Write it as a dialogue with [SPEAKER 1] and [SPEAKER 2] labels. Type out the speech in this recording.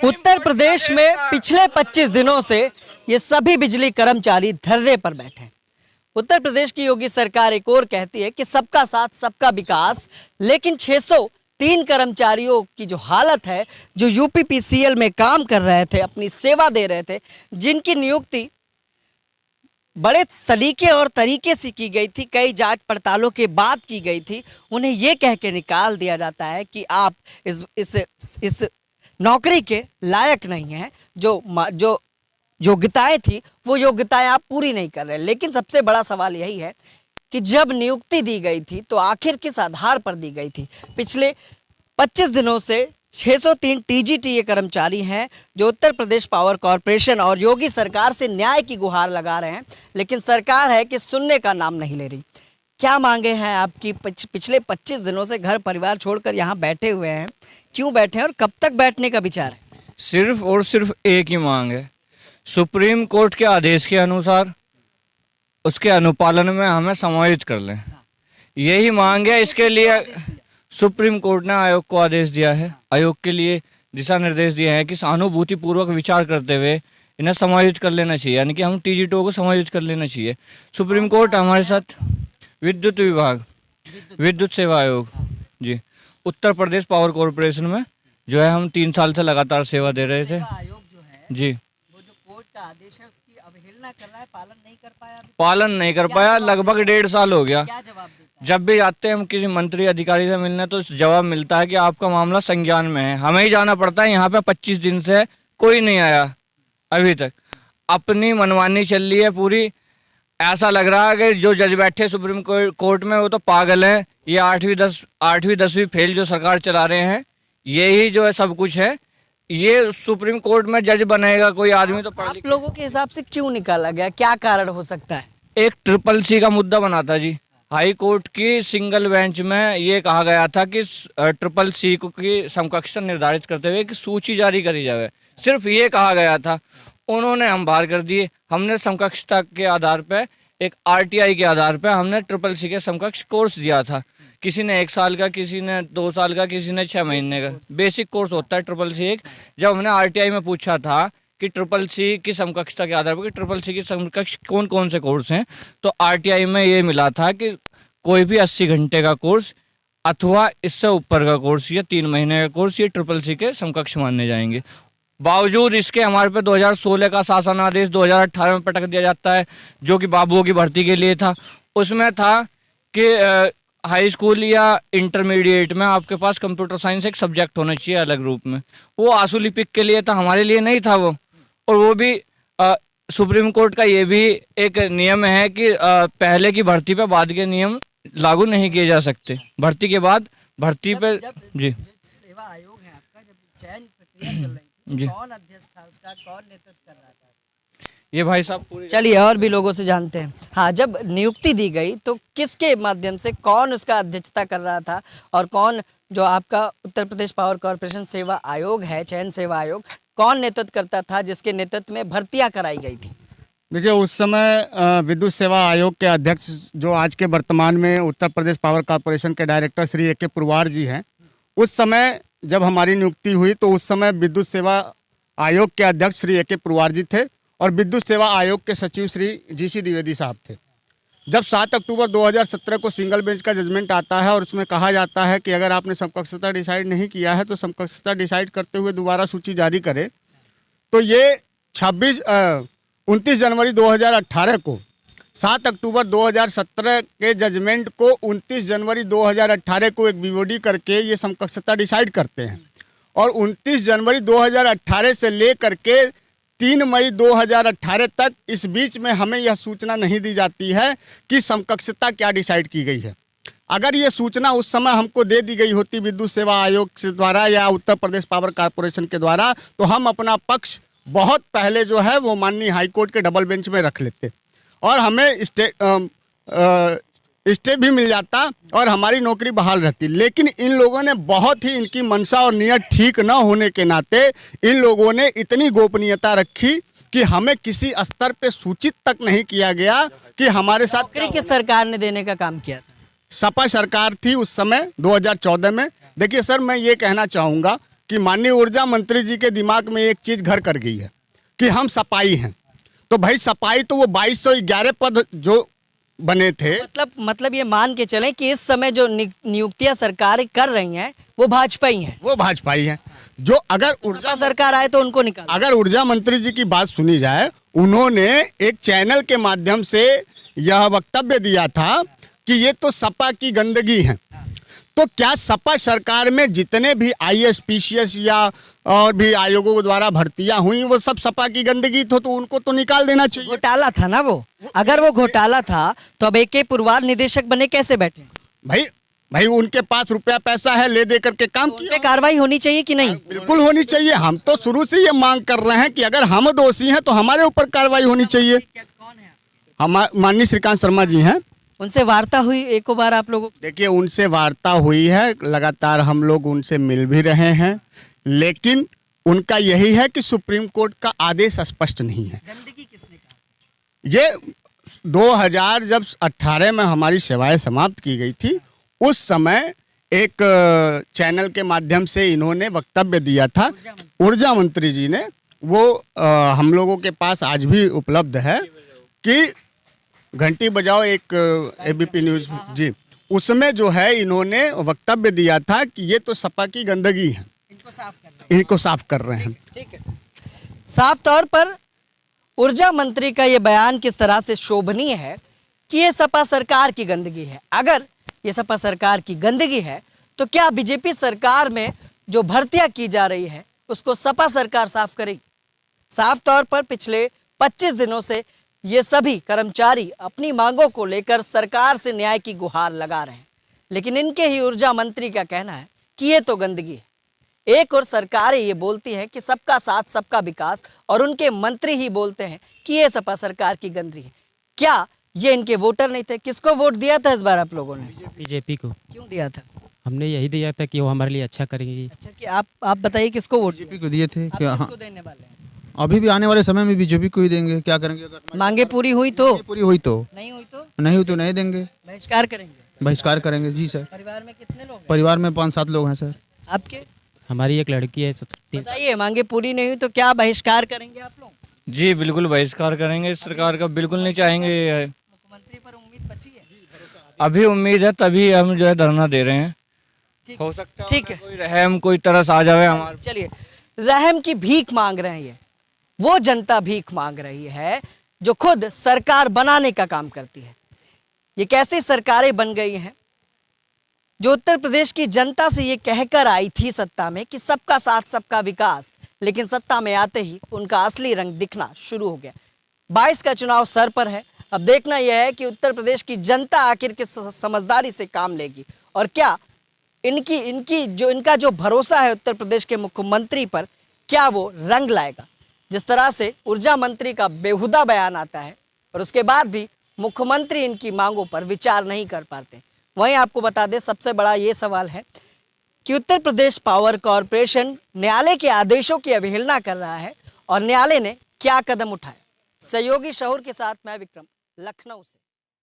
[SPEAKER 1] उत्तर प्रदेश में पिछले 25 दिनों से ये सभी बिजली कर्मचारी धरने पर बैठे हैं। उत्तर प्रदेश की योगी सरकार एक और कहती है कि सबका साथ सबका विकास, लेकिन 603 कर्मचारियों की जो हालत है, जो यूपीपीसीएल में काम कर रहे थे, अपनी सेवा दे रहे थे, जिनकी नियुक्ति बड़े सलीके और तरीके से की गई थी, कई जांच पड़तालों के बाद की गई थी, उन्हें ये कह के निकाल दिया जाता है कि आप इस नौकरी के लायक नहीं हैं। जो योग्यताएं थी वो योग्यताएं आप पूरी नहीं कर रहे। लेकिन सबसे बड़ा सवाल यही है कि जब नियुक्ति दी गई थी तो आखिर किस आधार पर दी गई थी। पिछले 25 दिनों से 603 टीजीटीए कर्मचारी हैं जो उत्तर प्रदेश पावर कॉरपोरेशन और योगी सरकार से न्याय की गुहार लगा रहे हैं, लेकिन सरकार है कि सुनने का नाम नहीं ले रही। क्या मांगे हैं आपकी? पिछले 25 दिनों से घर परिवार छोड़कर यहाँ बैठे हुए हैं, क्यों बैठे हैं और कब तक बैठने का विचार है?
[SPEAKER 2] सिर्फ और सिर्फ एक ही मांग है, सुप्रीम कोर्ट के आदेश के अनुसार उसके अनुपालन में हमें समायोजित कर लें, यही मांग है। इसके लिए सुप्रीम कोर्ट ने आयोग को आदेश दिया है, आयोग के लिए दिशा निर्देश दिए हैं कि सहानुभूति पूर्वक विचार करते हुए इन्हें समायोजित कर लेना चाहिए, यानी कि हम टीजीटीओ को समायोजित कर लेना चाहिए। सुप्रीम कोर्ट हमारे साथ विद्युत विभाग, विद्युत सेवा आयोग जी, उत्तर प्रदेश पावर कॉरपोरेशन में जो है हम 3 साल से लगातार सेवा दे रहे थे
[SPEAKER 1] आयोग जो है
[SPEAKER 2] जी,
[SPEAKER 1] वो जो कोर्ट का आदेश है उसकी अवहेलना कर रहा है,
[SPEAKER 2] पालन नहीं कर पाया। लगभग 1.5 साल हो गया।
[SPEAKER 1] क्या जवाब देता है?
[SPEAKER 2] जब भी जाते हैं हम किसी मंत्री अधिकारी से मिलने तो जवाब मिलता है कि आपका मामला संज्ञान में है। हमें ही जाना पड़ता है, यहाँ पे 25 दिन से कोई नहीं आया अभी तक। अपनी मनमानी चल रही है पूरी। ऐसा लग रहा है कि जो जज बैठे सुप्रीम कोर्ट में वो तो पागल हैं। ये 8वीं 10वीं फेल जो सरकार चला रहे हैं, यही जो है सब कुछ है। ये सुप्रीम कोर्ट में जज बनेगा कोई आदमी तो
[SPEAKER 1] आप लोगों के हिसाब से क्यों निकाला गया? क्या कारण हो सकता है?
[SPEAKER 2] एक CCC का मुद्दा बना था जी। हाई कोर्ट की सिंगल बेंच में ये कहा गया था कि CCC की समकक्षता निर्धारित करते हुए कि सूची जारी करी जाए, सिर्फ ये कहा गया था। उन्होंने हम बाहर कर दिए। हमने समकक्षता के आधार पे, एक RTI के आधार पे हमने CCC के समकक्ष कोर्स दिया था। किसी ने 1 साल का, किसी ने 2 साल का, किसी ने 6 महीने का बेसिक कोर्स होता है CCC एक। जब हमने RTI में पूछा था कि CCC की समकक्षता के आधार पर CCC की समकक्ष कौन कौन से कोर्स हैं, तो RTI में ये मिला था कि कोई भी 80 घंटे का कोर्स अथवा इससे ऊपर का कोर्स या 3 महीने का कोर्स ये CCC के समकक्ष माने जाएंगे। बावजूद इसके हमारे पे 2016 का शासन आदेश 2018 में पटक दिया जाता है, जो कि बाबुओं की भर्ती के लिए था। उसमें था कि हाई स्कूल या इंटरमीडिएट में आपके पास कंप्यूटर साइंस एक सब्जेक्ट होना चाहिए अलग रूप में। वो आंसू लिपिक के लिए था, हमारे लिए नहीं था वो। और वो भी सुप्रीम कोर्ट का ये भी एक नियम है कि पहले की भर्ती पे बाद के नियम लागू नहीं किए जा सकते। भर्ती के बाद भर्ती पे जी।
[SPEAKER 1] सेवा आयोग है आपका, जब चयन प्रक्रिया चल रही थी, कौन अध्यक्ष था उसका, कौन नेतृत्व कर रहा था?
[SPEAKER 2] ये भाई साहब
[SPEAKER 1] चलिए और भी लोगों से जानते हैं। हाँ, जब नियुक्ति दी गई तो किसके माध्यम से, कौन उसका अध्यक्षता कर रहा था, और कौन जो आपका उत्तर प्रदेश पावर कॉरपोरेशन सेवा आयोग है, चयन सेवा आयोग, कौन नेतृत्व करता था जिसके नेतृत्व में भर्तियां कराई गई थी?
[SPEAKER 3] देखिए, उस समय विद्युत सेवा आयोग के अध्यक्ष जो आज के वर्तमान में उत्तर प्रदेश पावर कॉरपोरेशन के डायरेक्टर श्री AK पुरवार जी हैं। उस समय जब हमारी नियुक्ति हुई तो उस समय विद्युत सेवा आयोग के अध्यक्ष श्री AK पुरवार जी थे और विद्युत सेवा आयोग के सचिव श्री GC द्विवेदी साहब थे। जब 7 अक्टूबर 2017 को सिंगल बेंच का जजमेंट आता है और उसमें कहा जाता है कि अगर आपने समकक्षता डिसाइड नहीं किया है तो समकक्षता डिसाइड करते हुए दोबारा सूची जारी करें, तो ये 29 जनवरी 2018 को 7 अक्टूबर 2017 के जजमेंट को 29 जनवरी 2018 को एक BOD करके ये समकक्षता डिसाइड करते हैं। और 29 जनवरी 2018 से लेकर के 3 मई 2018 तक इस बीच में हमें यह सूचना नहीं दी जाती है कि समकक्षता क्या डिसाइड की गई है। अगर ये सूचना उस समय हमको दे दी गई होती विद्युत सेवा आयोग से द्वारा या उत्तर प्रदेश पावर कॉरपोरेशन के द्वारा, तो हम अपना पक्ष बहुत पहले जो है वो माननीय हाई कोर्ट के डबल बेंच में रख लेते और हमें स्टे भी मिल जाता और हमारी नौकरी बहाल रहती। लेकिन इन लोगों ने बहुत ही, इनकी मंशा और नियत ठीक न होने के नाते इन लोगों ने इतनी गोपनीयता रखी कि हमें किसी स्तर पे सूचित तक नहीं किया गया कि हमारे साथ
[SPEAKER 1] नौकरी किस सरकार ने देने का काम किया था?
[SPEAKER 3] सपा सरकार थी उस समय 2014 में। देखिए सर, मैं ये कहना चाहूँगा कि माननीय ऊर्जा मंत्री जी के दिमाग में एक चीज़ घर कर गई है कि हम सपाई हैं। तो भाई सपाई तो वो 2211 पद जो बने थे,
[SPEAKER 1] मतलब ये मान के चलें कि इस समय जो नियुक्तियां सरकार कर रही हैं वो भाजपाई हैं।
[SPEAKER 3] वो भाजपाई हैं। जो अगर ऊर्जा
[SPEAKER 1] सरकार आए तो उनको निकाल,
[SPEAKER 3] अगर ऊर्जा मंत्री जी की बात सुनी जाए, उन्होंने एक चैनल के माध्यम से यह वक्तव्य दिया था कि ये तो सपा की गंदगी है। तो क्या सपा सरकार में जितने भी IAS PCS या और भी आयोगों द्वारा भर्तियां हुई वो सब सपा की गंदगी तो उनको तो निकाल देना चाहिए।
[SPEAKER 1] घोटाला था ना वो, अगर वो घोटाला था तो अब AK पुरवार निदेशक बने कैसे बैठे?
[SPEAKER 3] भाई उनके पास रुपया पैसा है, ले दे करके काम
[SPEAKER 1] उन पे कार्रवाई होनी चाहिए कि नहीं?
[SPEAKER 3] बिल्कुल होनी चाहिए। हम तो शुरू से ये मांग कर रहे हैं कि अगर हम दोषी हैं तो हमारे ऊपर कार्रवाई होनी चाहिए। हम माननीय श्रीकांत शर्मा जी हैं।
[SPEAKER 1] उनसे वार्ता हुई एक बार आप लोगों को?
[SPEAKER 3] देखिए उनसे वार्ता हुई है, लगातार हम लोग उनसे मिल भी रहे हैं, लेकिन उनका यही है कि सुप्रीम कोर्ट का आदेश स्पष्ट नहीं है।
[SPEAKER 1] गंदगी किसने कहा?
[SPEAKER 3] ये 2018 में हमारी सेवाएं समाप्त की गई थी, उस समय एक चैनल के माध्यम से इन्होंने वक्तव्य दिया था ऊर्जा मंत्री जी ने। वो हम लोगों के पास आज भी उपलब्ध है कि घंटी बजाओ एक ABP न्यूज़ जी, उसमें जो है इन्होंने वक्तव्य दिया था कि ये तो सपा की गंदगी है, इनको साफ कर रहे हैं।
[SPEAKER 1] ठीक है, साफ तौर पर ऊर्जा मंत्री का ये बयान किस तरह से शोभनीय है कि ये सपा सरकार की गंदगी है। अगर ये सपा सरकार की गंदगी है तो क्या बीजेपी सरकार में जो भर्तियां की जा रही है उसको सपा सरकार साफ करेगी? साफ तौर पर पिछले 25 दिनों से ये सभी कर्मचारी अपनी मांगों को लेकर सरकार से न्याय की गुहार लगा रहे हैं, लेकिन इनके ही ऊर्जा मंत्री का कहना है कि ये तो गंदगी है। एक और सरकारें ये बोलती है कि सबका साथ सबका विकास, और उनके मंत्री ही बोलते हैं कि ये सपा सरकार की गंदगी है। क्या ये इनके वोटर नहीं थे? किसको वोट दिया था इस बार आप लोगों ने?
[SPEAKER 4] बीजेपी को।
[SPEAKER 1] क्यों दिया था?
[SPEAKER 4] हमने यही दिया था कि वो हमारे लिए अच्छा करेंगी।
[SPEAKER 1] अच्छा, कि आप बताइए किसको वोट
[SPEAKER 5] बीजेपी को दिए थे।
[SPEAKER 1] आप
[SPEAKER 5] क्या
[SPEAKER 1] किसको देने वाले हैं?
[SPEAKER 5] अभी भी आने वाले समय में बीजेपी को ही देंगे। क्या करेंगे अगर हमारी
[SPEAKER 1] मांगे पूरी हुई तो?
[SPEAKER 5] पूरी हुई तो
[SPEAKER 1] नहीं हुई तो
[SPEAKER 5] नहीं हुई तो नहीं देंगे,
[SPEAKER 1] बहिष्कार करेंगे।
[SPEAKER 5] बहिष्कार करेंगे। जी सर।
[SPEAKER 1] परिवार में कितने लोग हैं?
[SPEAKER 5] परिवार में 5-7 लोग हैं सर।
[SPEAKER 1] आपके?
[SPEAKER 4] हमारी एक लड़की है 3
[SPEAKER 1] बताइए, मांगे पूरी नहीं हुई तो क्या बहिष्कार करेंगे आप लोग?
[SPEAKER 2] जी बिल्कुल बहिष्कार करेंगे। इस सरकार का बिल्कुल नहीं चाहेंगे।
[SPEAKER 1] मुख्यमंत्री पर उम्मीद बची है?
[SPEAKER 2] अभी उम्मीद है, तभी हम जो है धरना दे रहे हैं। हो सकता है
[SPEAKER 1] ठीक है।
[SPEAKER 2] कोई रहम कोई तरस आ जाए हमारे।
[SPEAKER 1] चलिए, रहम की भीख मांग रहे हैं। वो जनता भीख मांग रही है जो खुद सरकार बनाने का काम करती है। ये कैसी सरकारें बन गई हैं जो उत्तर प्रदेश की जनता से ये कहकर आई थी सत्ता में कि सबका साथ सबका विकास, लेकिन सत्ता में आते ही उनका असली रंग दिखना शुरू हो गया। 22 का चुनाव सर पर है। अब देखना यह है कि उत्तर प्रदेश की जनता आखिर किस समझदारी से काम लेगी, और क्या इनका जो भरोसा है उत्तर प्रदेश के मुख्यमंत्री पर, क्या वो रंग लाएगा। जिस तरह से ऊर्जा मंत्री का बेहुदा बयान आता है और उसके बाद भी मुख्यमंत्री इनकी मांगों पर विचार नहीं कर पाते। वहीं आपको बता दें, सबसे बड़ा ये सवाल है कि उत्तर प्रदेश पावर कॉरपोरेशन न्यायालय के आदेशों की अवहेलना कर रहा है और न्यायालय ने क्या कदम उठाए। सहयोगी शहर के साथ मैं विक्रम, लखनऊ से।